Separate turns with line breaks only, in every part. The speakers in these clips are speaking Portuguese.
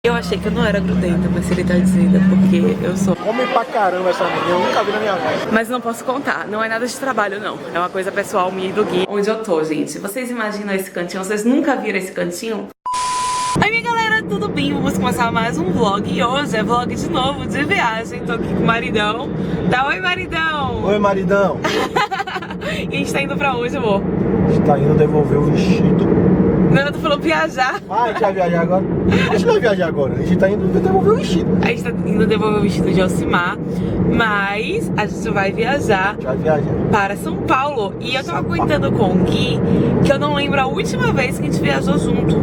Eu achei que eu não era grudenta, mas ele tá dizendo porque eu sou.
Come pra caramba essa menina, eu nunca vi na minha vida.
Mas não posso contar, não é nada de trabalho não. É uma coisa pessoal minha e do Gui. Onde eu tô, gente. Vocês imaginam esse cantinho? Vocês nunca viram esse cantinho? Oi, minha galera, tudo bem? Vamos começar mais um vlog. E hoje é vlog de novo, de viagem. Tô aqui com o maridão. Tá, oi, maridão!
Oi, maridão!
E a gente tá indo pra onde, amor?
A gente tá indo devolver o vestido.
Não, tu falou viajar.
Ah, a gente vai viajar agora? A gente não vai viajar agora, a gente tá indo devolver o vestido.
A gente tá indo devolver o vestido de Alcimar, mas a gente vai viajar.
A gente vai viajar
para São Paulo. E eu tava comentando com o Gui que eu não lembro a última vez que a gente viajou junto.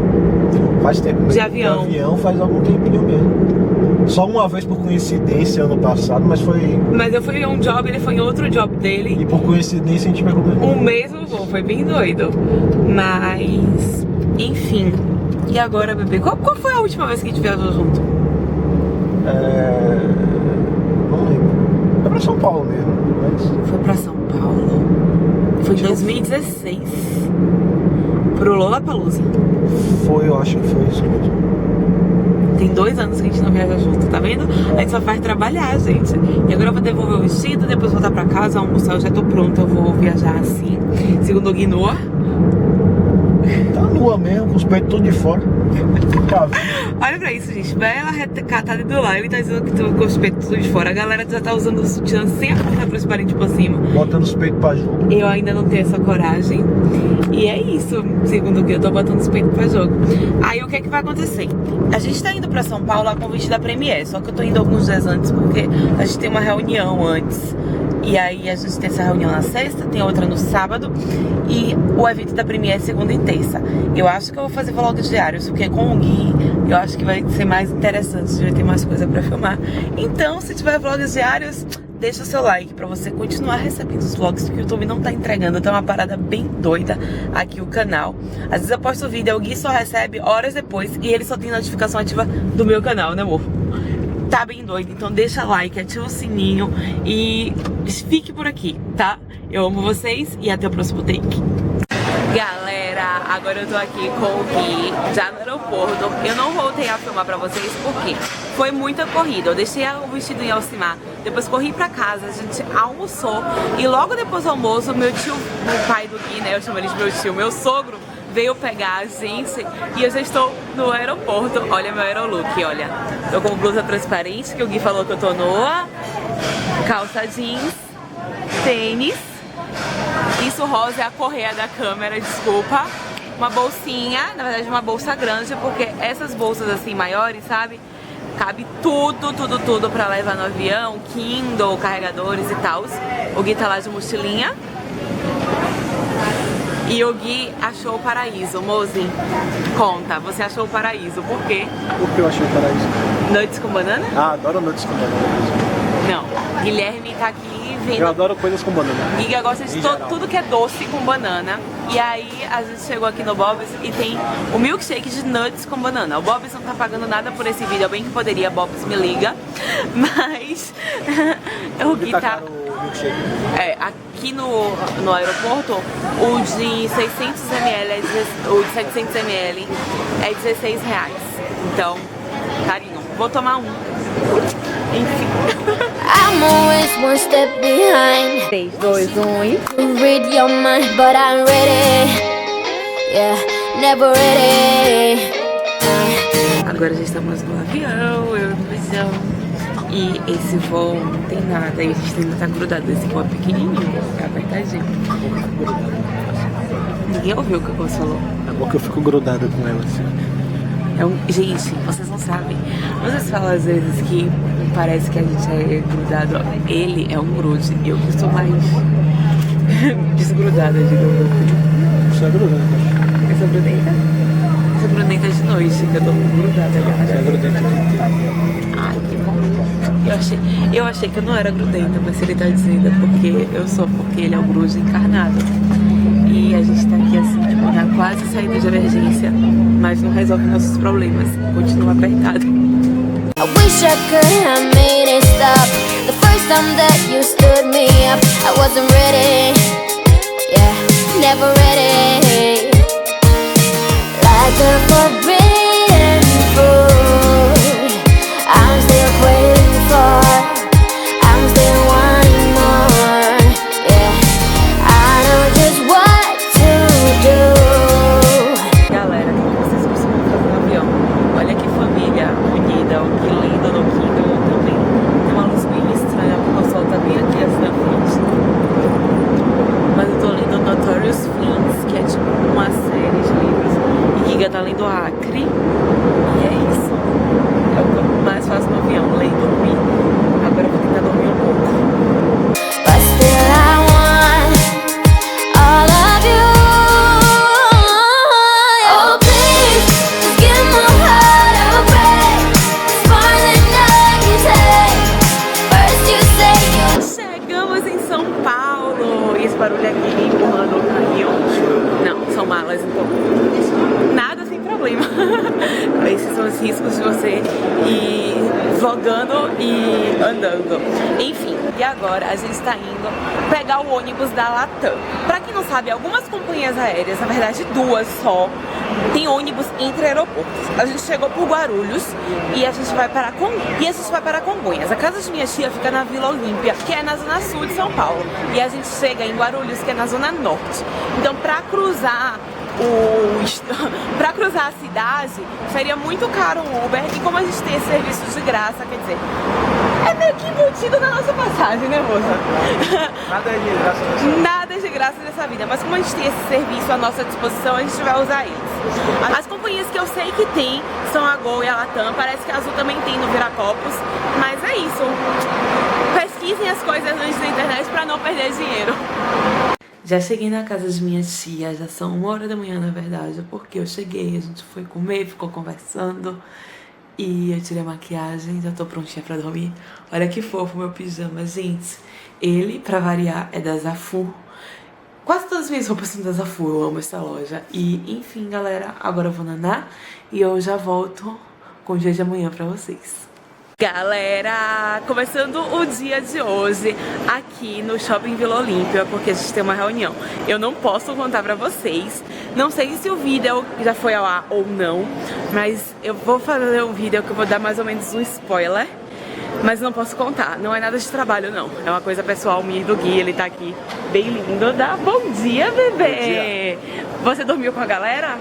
Faz tempo mesmo.
De avião.
De avião faz algum tempinho mesmo. Só uma vez por coincidência ano passado, mas foi...
Mas eu fui em um job, ele foi em outro job dele.
E por coincidência a gente pegou
o mesmo voo, foi bem doido. Mas, enfim. E agora, bebê? Qual foi a última vez que a gente viajou junto?
Não lembro. Foi pra São Paulo mesmo. Mas...
Foi pra São Paulo. Foi em 2016. Pro Lollapalooza.
Foi, eu acho que foi isso mesmo.
Tem 2 anos que a gente não viaja junto, tá vendo? A gente só faz trabalhar, gente. E agora eu vou devolver o vestido, depois voltar pra casa, almoçar, eu já tô pronta, eu vou viajar assim. Segundo o Gui, nua.
Tá nua mesmo, com os peitos tudo de fora.
Olha pra isso, gente. Bela recatada do lá. Ele tá dizendo que tô com os peitos tudo de fora. A galera já tá usando o sutiã sem apontar transparente por cima.
Botando os peitos pra jogo.
Eu ainda não tenho essa coragem. E é isso, segundo o que eu tô botando os peitos pra jogo. Aí o que é que vai acontecer? A gente tá indo pra São Paulo a convite da Premiere. Só que eu tô indo alguns dias antes porque a gente tem uma reunião antes. E aí a gente tem essa reunião na sexta, tem outra no sábado. E o evento da Premiere é segunda e terça. Eu acho que eu vou fazer vlogs diários, porque com o Gui eu acho que vai ser mais interessante, vai ter mais coisa pra filmar. Então, se tiver vlogs diários, deixa o seu like pra você continuar recebendo os vlogs, porque o YouTube não tá entregando. Então é uma parada bem doida aqui o canal. Às vezes eu posto o vídeo, o Gui só recebe horas depois e ele só tem notificação ativa do meu canal, né, amor? Tá bem doido, então deixa like, ativa o sininho e fique por aqui, tá? Eu amo vocês e até o próximo take. Galera, agora eu tô aqui com o Gui, já no aeroporto. Eu não voltei a filmar pra vocês porque foi muita corrida. Eu deixei o vestido em Alcimar, depois corri pra casa, a gente almoçou. E logo depois do almoço, meu tio, o pai do Gui, né, eu chamo ele de meu tio, meu sogro, veio pegar a gente e eu já estou no aeroporto. Olha meu aerolook, olha. Tô com blusa transparente, que o Gui falou que eu tô nua. Calça jeans, tênis. Isso rosa é a correia da câmera, desculpa. Uma bolsinha, na verdade uma bolsa grande, porque essas bolsas assim maiores, sabe? Cabe tudo pra levar no avião, Kindle, carregadores e tal. O Gui tá lá de mochilinha. E o Gui achou o paraíso. Mozi, conta, você achou o paraíso, por quê?
Por que eu achei o paraíso?
Nuts com banana?
Ah, adoro nuts com banana.
Não, Guilherme tá aqui vendo.
Eu adoro coisas com banana.
Gui gosta de tudo que é doce com banana. E aí a gente chegou aqui no Bob's e tem o milkshake de nuts com banana. O Bob's não tá pagando nada por esse vídeo, bem que poderia, Bob's me liga. Mas o Gui tá... aqui no aeroporto, o de 600ml, o de 700ml é R$16. Então, carinho, vou tomar um. Enfim.
I'm always one step behind.
3, 2, 1 e...
You read your mind, but I'm ready. Yeah, never ready.
Agora já estamos no avião, eu no visão. E esse voo não tem nada, e a gente ainda tá grudado. Esse voo é pequenininho, é apertadinho. Ninguém ouviu o que você falou.
É bom que eu fico grudado com ela assim.
Gente, vocês não sabem. Vocês falam às vezes que parece que a gente é grudado. Ele é um grude, eu que sou mais desgrudada, digamos.
Você é grudado.
Eu sou grudenta? Eu sou grudenta de noite, que eu tô grudada agora.
Você é grudento o dia inteiro.
Ai, que bom. Eu achei que eu não era grudenta, mas ele tá dizendo porque eu sou, porque ele é o grude encarnado. E a gente tá aqui assim, tipo, na quase saída de emergência, mas não resolve nossos problemas. Continua apertado.
I wish I could have made it stop. The first time that you stood me up, I wasn't ready. Yeah, never ready. Like a forbidden fruit.
e vlogando e andando. Enfim, e agora a gente tá indo pegar o ônibus da Latam. Pra quem não sabe, algumas companhias aéreas, na verdade 2 só, tem ônibus entre aeroportos. A gente chegou por Guarulhos e a gente vai para Congonhas. A casa de minha tia fica na Vila Olímpia, que é na zona sul de São Paulo. E a gente chega em Guarulhos, que é na zona norte. Então, pra cruzar a cidade, seria muito caro um Uber. E como a gente tem esse serviço de graça, quer dizer, é meio que embutido na nossa passagem, né, moça?
Nada é de graça nessa vida.
Nada é de graça nessa vida, mas como a gente tem esse serviço à nossa disposição, a gente vai usar eles. As companhias que eu sei que tem são a Gol e a Latam, parece que a Azul também tem no Viracopos, mas é isso. Pesquisem as coisas antes na internet pra não perder dinheiro. Já cheguei na casa de minha tia, já são 1h da manhã na verdade, porque eu cheguei, a gente foi comer, ficou conversando e eu tirei a maquiagem, já tô prontinha pra dormir. Olha que fofo meu pijama, gente. Ele, pra variar, é da Zafur. Quase todas as minhas roupas são da Zafur, eu amo essa loja. E, enfim, galera, agora eu vou nanar e eu já volto com o dia de amanhã pra vocês. Galera, começando o dia de hoje aqui no Shopping Vila Olímpia, porque a gente tem uma reunião. Eu não posso contar pra vocês, não sei se o vídeo já foi ao ar ou não, mas eu vou fazer um vídeo que eu vou dar mais ou menos um spoiler, mas não posso contar, não é nada de trabalho não, é uma coisa pessoal minha e do Gui, ele tá aqui bem lindo. Dá bom dia, bebê! Bom dia. Você dormiu com a galera?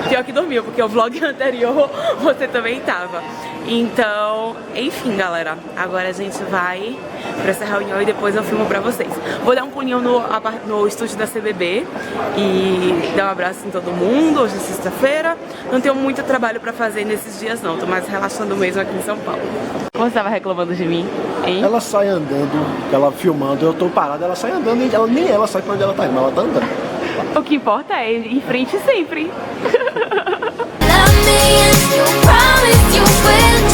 Pior que dormiu, porque o vlog anterior você também tava. Então, enfim, galera, agora a gente vai pra essa reunião e depois eu filmo pra vocês. Vou dar um pulinho no estúdio da CBB e dar um abraço em todo mundo. Hoje é sexta-feira, não tenho muito trabalho pra fazer nesses dias não, tô mais relaxando mesmo aqui em São Paulo. Você tava reclamando de mim, hein?
Ela sai andando, ela filmando, eu tô parado, ela sai andando e nem ela sabe pra onde ela tá indo, ela tá andando.
O que importa é ir em frente sempre.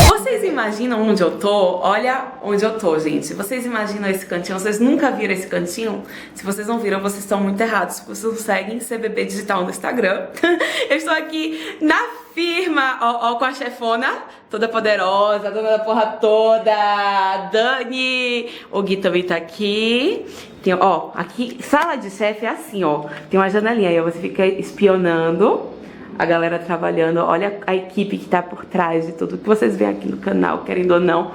Vocês imaginam onde eu tô? Olha onde eu tô, gente. Vocês imaginam esse cantinho? Vocês nunca viram esse cantinho? Se vocês não viram, vocês estão muito errados. Se vocês não seguem CBB Digital no Instagram. Eu estou aqui na firma, ó, com a chefona, toda poderosa, dona da porra toda, Dani. O Gui também tá aqui. Tem, ó, aqui, sala de chefe é assim, ó. Tem uma janelinha aí, você fica espionando a galera trabalhando. Olha a equipe que tá por trás de tudo que vocês veem aqui no canal, querendo ou não.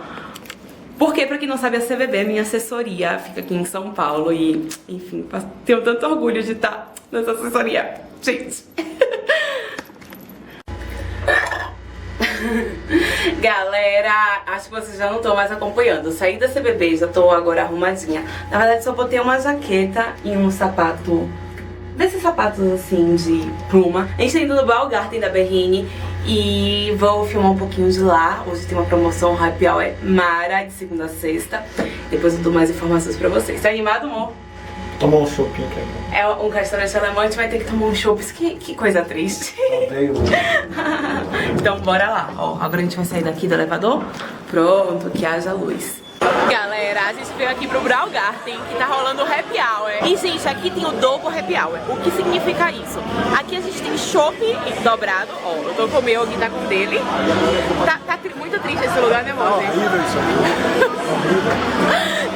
Porque, pra quem não sabe, a CBB é minha assessoria, fica aqui em São Paulo e, enfim, tenho tanto orgulho de estar nessa assessoria, gente. Galera, acho que vocês já não estão mais acompanhando. Eu saí da CBB, já tô agora arrumadinha. Na verdade, só botei uma jaqueta e um sapato, desses sapatos assim de pluma. A gente tá indo no Balgarten da Berrine e vou filmar um pouquinho de lá. Hoje tem uma promoção Happy Hour Mara, de segunda a sexta. Depois eu dou mais informações pra vocês. Tá animado, amor?
Tomar um shopping aqui.
É um restaurante alemão, a gente vai ter que tomar um chopp. Que coisa triste.
Odeio.
Então bora lá. Ó, agora a gente vai sair daqui do elevador. Pronto, que haja luz. Galera, a gente veio aqui pro Braugarten, que tá rolando o Happy Hour. E, gente, aqui tem o Double Happy Hour. O que significa isso? Aqui a gente tem chopp dobrado. Ó, eu tô com o meu, o Gui tá com o dele. Tá muito triste esse lugar, né, amor?
Horrível isso aqui.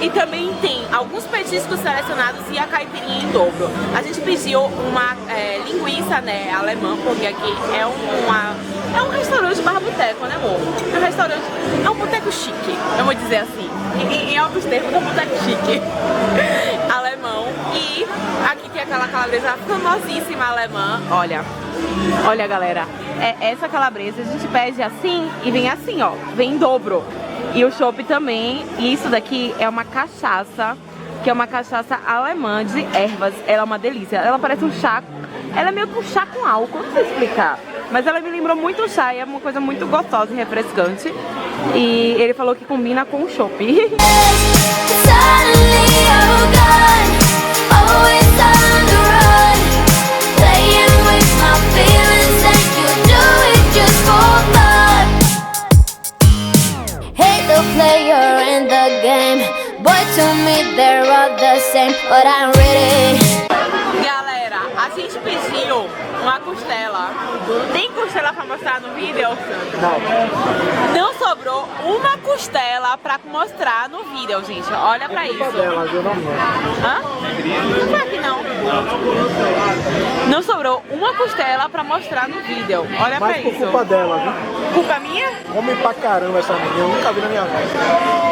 E também tem alguns petiscos selecionados e a caipirinha em dobro. A gente pediu uma linguiça, né, alemã, porque aqui é um restaurante barra boteco, né, amor? É um restaurante, é um boteco chique, eu vou dizer assim. Em alguns termos, é um boteco chique. Alemão. E aqui tem aquela calabresa famosíssima alemã. Olha, galera. É essa calabresa, a gente pede assim e vem assim, ó. Vem em dobro. E o chopp também. E isso daqui é uma cachaça, que é uma cachaça alemã de ervas. Ela é uma delícia. Ela parece um chá. Ela é meio que um chá com álcool, não sei explicar. Mas ela me lembrou muito o chá e é uma coisa muito gostosa e refrescante. E ele falou que combina com o chopp. Galera, a gente pediu uma costela. Tem costela pra mostrar no vídeo?
Não.
Não sobrou uma costela pra mostrar no vídeo, gente. Olha pra isso.
Dela, viu? Não.
Hã? Não foi aqui não. Não sobrou uma costela pra mostrar no vídeo. Olha pra
Mas por
isso.
culpa dela, viu?
Culpa minha?
Come pra caramba essa menina, eu nunca vi na minha vida.